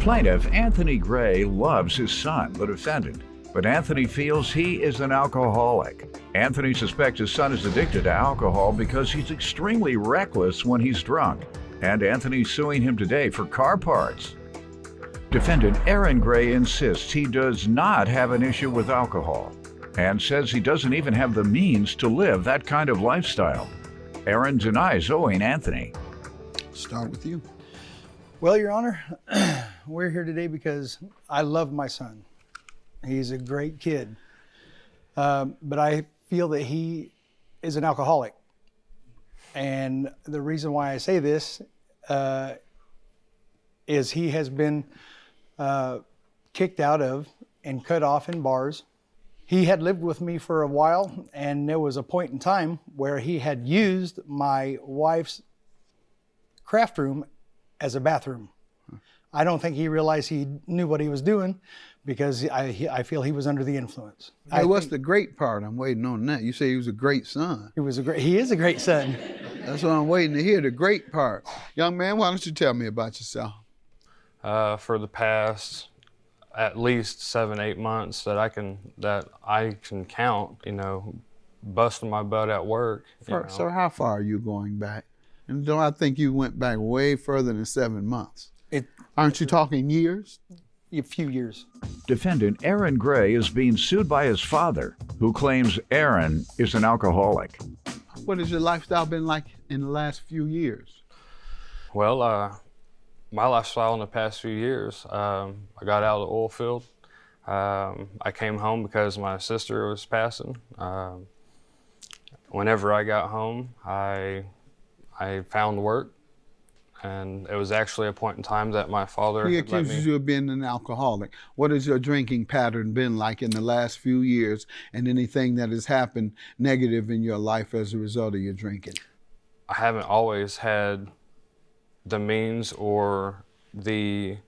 Plaintiff Anthony Gray loves his son, the defendant, but Anthony feels he is an alcoholic. Anthony suspects his son is addicted to alcohol because he's extremely reckless when he's drunk, and Anthony's suing him today for car parts. Defendant Aaron Gray insists he does not have an issue with alcohol and says he doesn't even have the means to live that kind of lifestyle. Aaron denies owing Anthony. Start with you. Well, Your Honor, we're here today because I love my son. He's a great kid, but I feel that he is an alcoholic. And the reason why I say this is he has been kicked out of and cut off in bars. He had lived with me for a while, and there was a point in time where he had used my wife's craft room as a bathroom. I don't think he realized he knew what he was doing because I feel he was under the influence. Hey, what's the great part? I'm waiting on that. You say he was a great son. He is a great son. That's what I'm waiting to hear, the great part. Young man, why don't you tell me about yourself? For the past at least 7-8 months that I can count, busting my butt at work. So how far are you going back? And don't I think you went back way further than 7 months? Aren't you talking years? A few years. Defendant Aaron Gray is being sued by his father, who claims Aaron is an alcoholic. What has your lifestyle been like in the last few years? Well, my lifestyle in the past few years, I got out of the oil field. I came home because my sister was passing. Whenever I got home, I found work, and it was actually a point in time that my father He had let accuses me. you of being an alcoholic. What has your drinking pattern been like in the last few years, and anything that has happened negative in your life as a result of your drinking? I haven't always had the means or the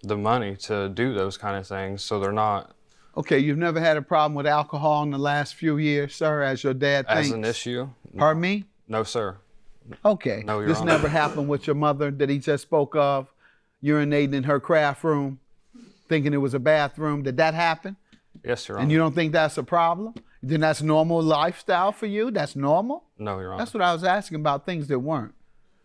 money to do those kind of things, so they're not. Okay, you've never had a problem with alcohol in the last few years, sir, as your dad thinks? As an issue? Pardon me? No, sir. Okay. No, Your This Honor. never happened with your mother that he just spoke of, urinating in her craft room, thinking it was a bathroom. Did that happen? Yes, Your Honor. And you don't think that's a problem? Then that's normal lifestyle for you? That's normal? No, Your Honor. That's what I was asking about, things that weren't.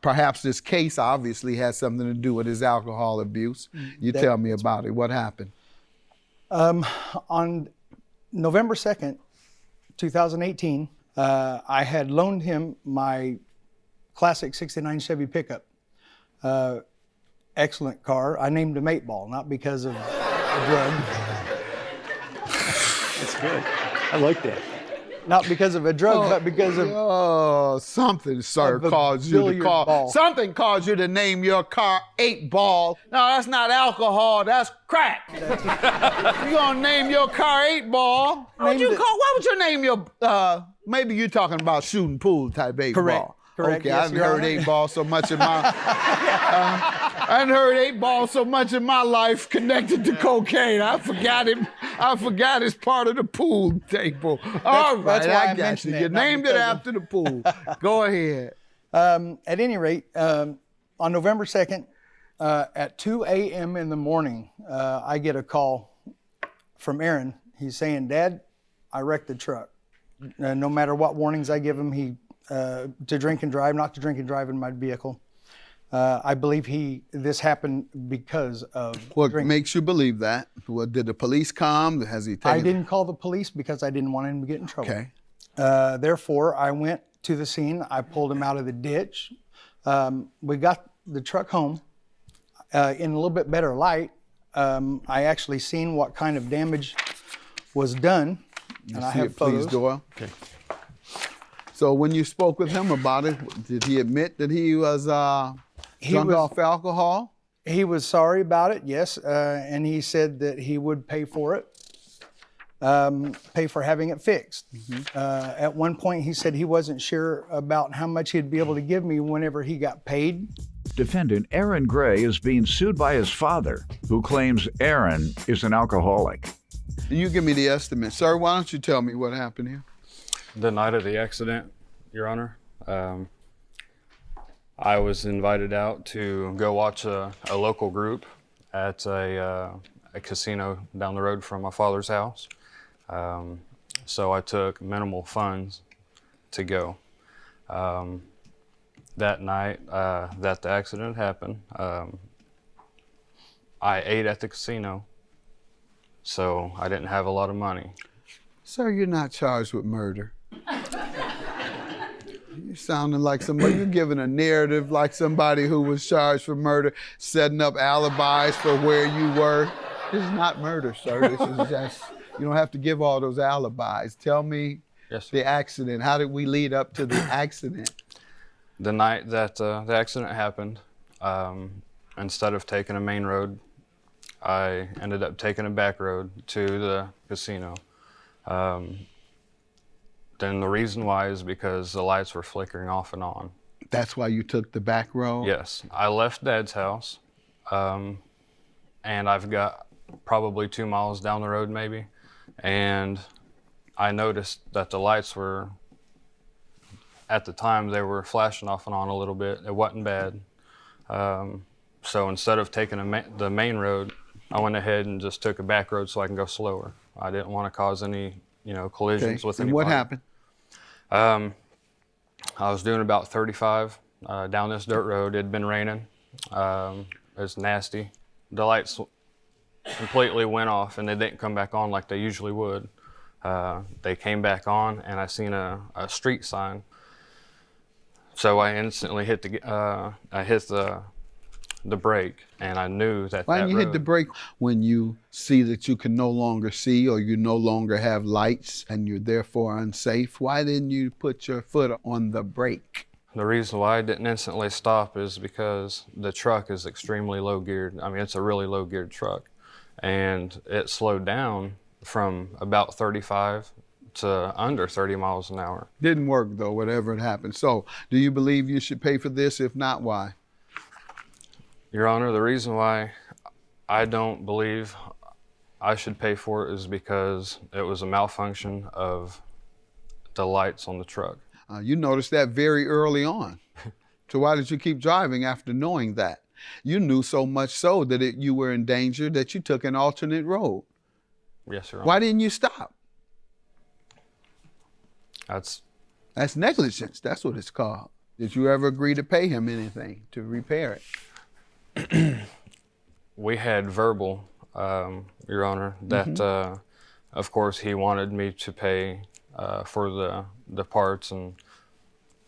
Perhaps this case obviously has something to do with his alcohol abuse. You tell me about it. What happened? On November 2nd, 2018, I had loaned him my classic 69 Chevy pickup. Excellent car. I named him 8-Ball, not because of a drug. That's good. I like that. Not because of a drug, but because of something, sir, of a caused you to billiard call. ball. Something caused you to name your car 8-Ball. No, that's not alcohol. That's crack. You gonna name your car 8-Ball? Why would you name your? Maybe you're talking about shooting pool type 8-Ball. Correct. Okay, Yes, I haven't Your heard Honor. 8-Ball so much in my. I hadn't heard 8-Ball so much in my life connected to cocaine. I forgot him. I forgot it's part of the pool table. All right, that's why I got mentioned you. it, You not named it because of- after the pool. Go ahead. At any rate, on November 2nd, at 2 a.m. in the morning, I get a call from Aaron. He's saying, "Dad, I wrecked the truck. No matter what warnings I give him, to drink and drive, not to drink and drive in my vehicle. I believe this happened because of What drinking. makes you believe that? What, did the police come? Has he taken? I didn't call the police because I didn't want him to get in trouble. Okay. Therefore, I went to the scene. I pulled him out of the ditch. We got the truck home in a little bit better light. I actually seen what kind of damage was done, and I See have it, please, photos. Doyle. Okay. So when you spoke with him about it, did he admit that he was drunk off alcohol? He was sorry about it, yes, and he said that he would pay for it, pay for having it fixed. At one point, he said he wasn't sure about how much he'd be able to give me whenever he got paid. Defendant Aaron Gray is being sued by his father, who claims Aaron is an alcoholic. You give me the estimate. Sir, why don't you tell me what happened here? The night of the accident, Your Honor, I was invited out to go watch a local group at a casino down the road from my father's house. So I took minimal funds to go. That night that the accident happened, I ate at the casino, so I didn't have a lot of money. Sir, you're not charged with murder. You're sounding like somebody, you're giving a narrative like somebody who was charged for murder, setting up alibis for where you were. This is not murder, sir. This is just, you don't have to give all those alibis. Tell me the accident. How did we lead up to the accident? The night that the accident happened, instead of taking a main road, I ended up taking a back road to the casino. Then the reason why is because the lights were flickering off and on. That's why you took the back road? Yes. I left Dad's house, and I've got probably 2 miles down the road maybe, and I noticed that the lights were, at the time, they were flashing off and on a little bit. It wasn't bad. So instead of taking the main road, I went ahead and just took a back road so I can go slower. I didn't want to cause any, collisions with anybody. And what happened? I was doing about 35 down this dirt road. It had been raining. It was nasty. The lights completely went off and they didn't come back on like they usually would. They came back on and I seen a street sign. So I instantly hit the brake, and I knew that. Why didn't you hit the brake when you see that you can no longer see or you no longer have lights and you're therefore unsafe? Why didn't you put your foot on the brake? The reason why I didn't instantly stop is because the truck is extremely low geared. I mean, it's a really low geared truck, and it slowed down from about 35 to under 30 miles an hour. Didn't work though, whatever had happened. So, do you believe you should pay for this? If not, why? Your Honor, the reason why I don't believe I should pay for it is because it was a malfunction of the lights on the truck. You noticed that very early on. So why did you keep driving after knowing that? You knew so much so that you were in danger that you took an alternate road. Yes, Your Honor. Why didn't you stop? That's negligence. That's what it's called. Did you ever agree to pay him anything to repair it? We had verbal, Your Honor, that of course he wanted me to pay for the parts and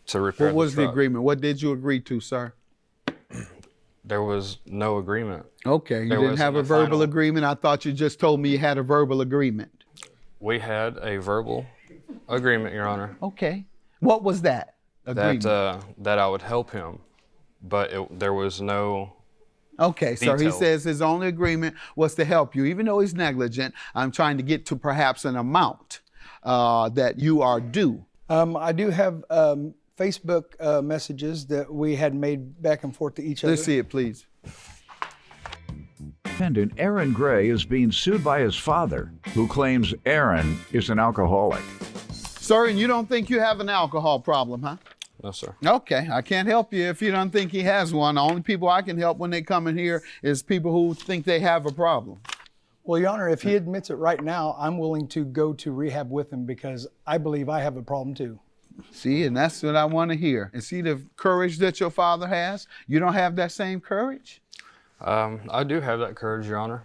to repair the truck. What was the agreement? What did you agree to, sir? There was no agreement. Okay, you didn't have a verbal agreement? I thought you just told me you had a verbal agreement. We had a verbal agreement, Your Honor. Okay. What was that agreement? That I would help him, but there was no Okay, so he says his only agreement was to help you. Even though he's negligent, I'm trying to get to perhaps an amount that you are due. I do have Facebook messages that we had made back and forth to each other. Let's see it, please. Defendant Aaron Gray is being sued by his father, who claims Aaron is an alcoholic. Sir, and you don't think you have an alcohol problem, huh? No, sir. Okay, I can't help you if you don't think he has one. The only people I can help when they come in here is people who think they have a problem. Well, Your Honor, if he admits it right now, I'm willing to go to rehab with him because I believe I have a problem too. See, and that's what I want to hear. And see the courage that your father has? You don't have that same courage? I do have that courage, Your Honor.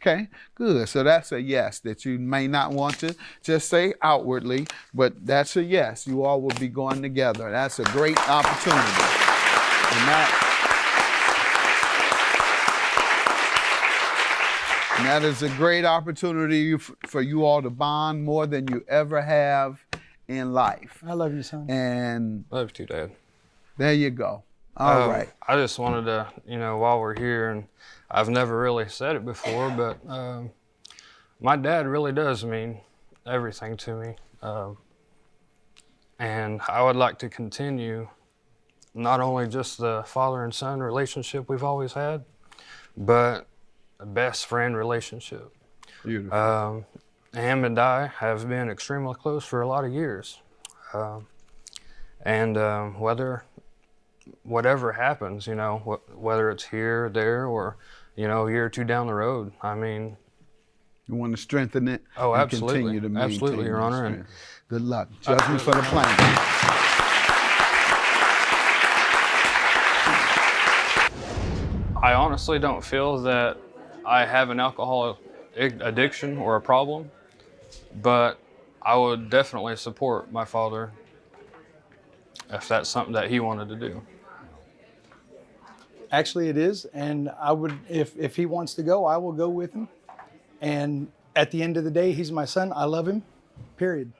Okay, good. So that's a yes that you may not want to just say outwardly, but that's a yes. You all will be going together. That's a great opportunity. And that is a great opportunity for you all to bond more than you ever have in life. I love you, son. And Love you too, Dad. There you go. All right. I just wanted to, while we're here, and I've never really said it before, but my dad really does mean everything to me. And I would like to continue not only just the father and son relationship we've always had, but a best friend relationship. Beautiful. Him and I have been extremely close for a lot of years. And whether whatever happens, you know, whether it's here, there, or, you know, a year or two down the road. I mean, you want to strengthen it. Oh, and absolutely. Continue to maintain Absolutely, Your that Honor. strength. Good luck. Judgment for the plaintiff. I honestly don't feel that I have an alcohol addiction or a problem, but I would definitely support my father if that's something that he wanted to do. Actually, it is, and I would, if he wants to go, I will go with him. And at the end of the day, he's my son. I love him, period.